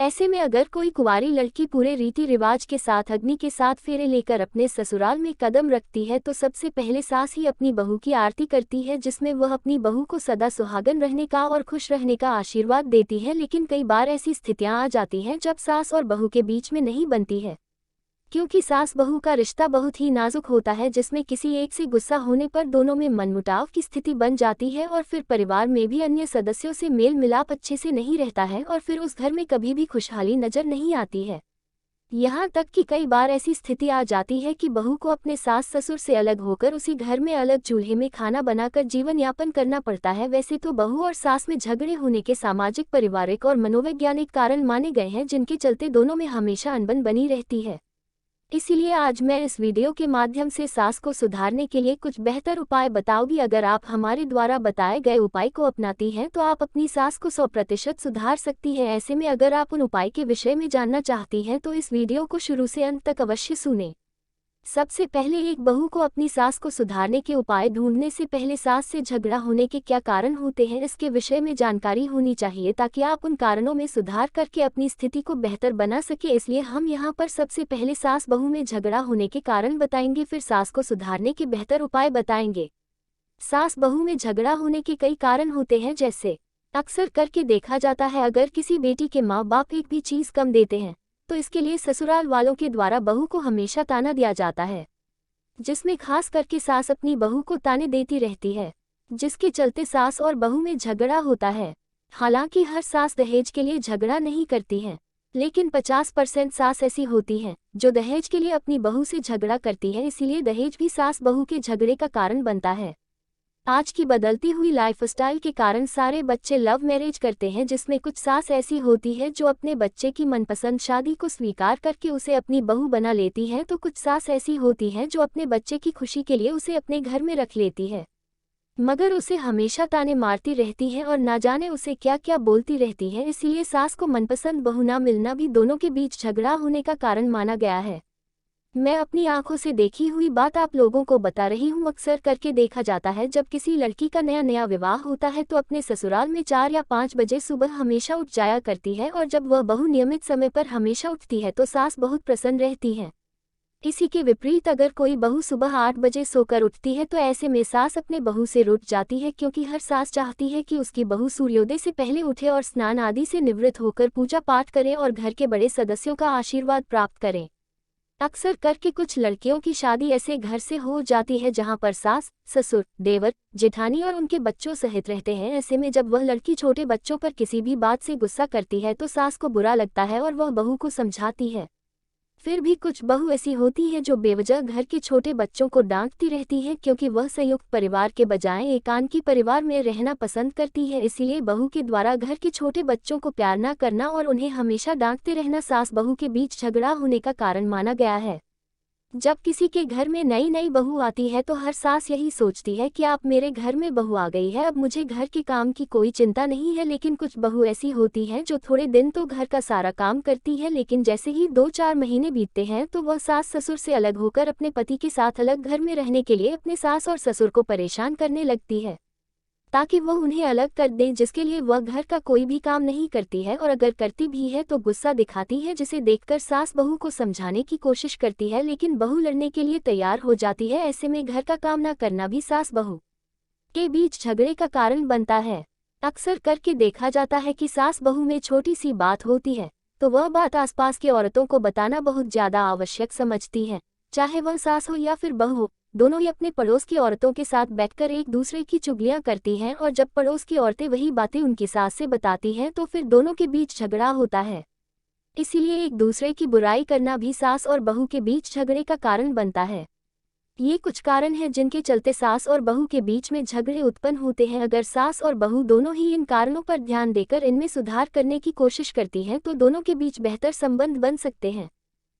ऐसे में अगर कोई कुंवारी लड़की पूरे रीति रिवाज के साथ अग्नि के साथ फेरे लेकर अपने ससुराल में कदम रखती है तो सबसे पहले सास ही अपनी बहू की आरती करती है, जिसमें वह अपनी बहू को सदा सुहागन रहने का और खुश रहने का आशीर्वाद देती है। लेकिन कई बार ऐसी स्थितियां आ जाती हैं जब सास और बहू के बीच में नहीं बनती है, क्योंकि सास बहू का रिश्ता बहुत ही नाजुक होता है, जिसमें किसी एक से गुस्सा होने पर दोनों में मनमुटाव की स्थिति बन जाती है और फिर परिवार में भी अन्य सदस्यों से मेल मिलाप अच्छे से नहीं रहता है और फिर उस घर में कभी भी खुशहाली नजर नहीं आती है। यहाँ तक कि कई बार ऐसी स्थिति आ जाती है कि बहू को अपने सास ससुर से अलग होकर उसी घर में अलग चूल्हे में खाना बनाकर जीवन यापन करना पड़ता है। वैसे तो बहू और सास में झगड़े होने के सामाजिक, पारिवारिक और मनोवैज्ञानिक कारण माने गए हैं, जिनके चलते दोनों में हमेशा अनबन बनी रहती है। इसीलिए आज मैं इस वीडियो के माध्यम से सास को सुधारने के लिए कुछ बेहतर उपाय बताऊंगी। अगर आप हमारे द्वारा बताए गए उपाय को अपनाती हैं तो आप अपनी सास को 100% सुधार सकती हैं। ऐसे में अगर आप उन उपाय के विषय में जानना चाहती हैं तो इस वीडियो को शुरू से अंत तक अवश्य सुनें। सबसे पहले, एक बहू को अपनी सास को सुधारने के उपाय ढूंढने से पहले सास से झगड़ा होने के क्या कारण होते हैं, इसके विषय में जानकारी होनी चाहिए ताकि आप उन कारणों में सुधार करके अपनी स्थिति को बेहतर बना सके। इसलिए हम यहाँ पर सबसे पहले सास बहू में झगड़ा होने के कारण बताएंगे, फिर सास को सुधारने के बेहतर उपाय बताएंगे। सास बहू में झगड़ा होने के कई कारण होते हैं, जैसे अक्सर करके देखा जाता है अगर किसी बेटी के माँ बाप एक भी चीज़ कम देते हैं तो इसके लिए ससुराल वालों के द्वारा बहू को हमेशा ताना दिया जाता है, जिसमें खास करके सास अपनी बहू को ताने देती रहती है, जिसके चलते सास और बहू में झगड़ा होता है। हालांकि हर सास दहेज के लिए झगड़ा नहीं करती है, लेकिन 50% सास ऐसी होती हैं जो दहेज के लिए अपनी बहू से झगड़ा करती है। इसीलिए दहेज भी सास बहू के झगड़े का कारण बनता है। आज की बदलती हुई लाइफस्टाइल के कारण सारे बच्चे लव मैरिज करते हैं, जिसमें कुछ सास ऐसी होती है जो अपने बच्चे की मनपसंद शादी को स्वीकार करके उसे अपनी बहू बना लेती है, तो कुछ सास ऐसी होती हैं जो अपने बच्चे की खुशी के लिए उसे अपने घर में रख लेती है, मगर उसे हमेशा ताने मारती रहती है और ना जाने उसे क्या क्या बोलती रहती है। इसीलिए सास को मनपसंद बहू ना मिलना भी दोनों के बीच झगड़ा होने का कारण माना गया है। मैं अपनी आंखों से देखी हुई बात आप लोगों को बता रही हूँ। अक्सर करके देखा जाता है जब किसी लड़की का नया नया विवाह होता है तो अपने ससुराल में 4 या 5 बजे सुबह हमेशा उठ जाया करती है, और जब वह बहू नियमित समय पर हमेशा उठती है तो सास बहुत प्रसन्न रहती है। इसी के विपरीत अगर कोई बहू सुबह 8 बजे सोकर उठती है तो ऐसे में सास अपने बहू से रूठ जाती है, क्योंकि हर सास चाहती है कि उसकी बहू सूर्योदय से पहले उठे और स्नान आदि से निवृत्त होकर पूजा पाठ करे और घर के बड़े सदस्यों का आशीर्वाद प्राप्त करें। अक्सर करके कुछ लड़कियों की शादी ऐसे घर से हो जाती है जहां पर सास, ससुर, देवर, जेठानी और उनके बच्चों सहित रहते हैं। ऐसे में जब वह लड़की छोटे बच्चों पर किसी भी बात से गुस्सा करती है तो सास को बुरा लगता है और वह बहू को समझाती है। फिर भी कुछ बहू ऐसी होती है जो बेवजह घर के छोटे बच्चों को डांटती रहती है, क्योंकि वह संयुक्त परिवार के बजाय एकांकी परिवार में रहना पसंद करती है। इसलिए बहू के द्वारा घर के छोटे बच्चों को प्यार न करना और उन्हें हमेशा डांटते रहना सास बहू के बीच झगड़ा होने का कारण माना गया है। जब किसी के घर में नई नई बहू आती है तो हर सास यही सोचती है कि आप मेरे घर में बहू आ गई है, अब मुझे घर के काम की कोई चिंता नहीं है। लेकिन कुछ बहू ऐसी होती हैं जो थोड़े दिन तो घर का सारा काम करती है, लेकिन जैसे ही 2-4 महीने बीतते हैं तो वह सास ससुर से अलग होकर अपने पति के साथ अलग घर में रहने के लिए अपने सास और ससुर को परेशान करने लगती है ताकि वह उन्हें अलग कर दें, जिसके लिए वह घर का कोई भी काम नहीं करती है, और अगर करती भी है तो गुस्सा दिखाती है, जिसे देखकर सास बहू को समझाने की कोशिश करती है, लेकिन बहू लड़ने के लिए तैयार हो जाती है। ऐसे में घर का काम न करना भी सास बहू के बीच झगड़े का कारण बनता है। अक्सर करके देखा जाता है कि सास बहू में छोटी सी बात होती है तो वह बात आसपास की औरतों को बताना बहुत ज्यादा आवश्यक समझती है, चाहे वह सास हो या फिर बहू हो। दोनों ही अपने पड़ोस की औरतों के साथ बैठकर एक दूसरे की चुगलियां करती हैं, और जब पड़ोस की औरतें वही बातें उनकी सास से बताती हैं तो फिर दोनों के बीच झगड़ा होता है। इसीलिए एक दूसरे की बुराई करना भी सास और बहू के बीच झगड़े का कारण बनता है। ये कुछ कारण हैं जिनके चलते सास और बहू के बीच में झगड़े उत्पन्न होते हैं। अगर सास और बहू दोनों ही इन कारणों पर ध्यान देकर इनमें सुधार करने की कोशिश करती हैं तो दोनों के बीच बेहतर संबंध बन सकते हैं।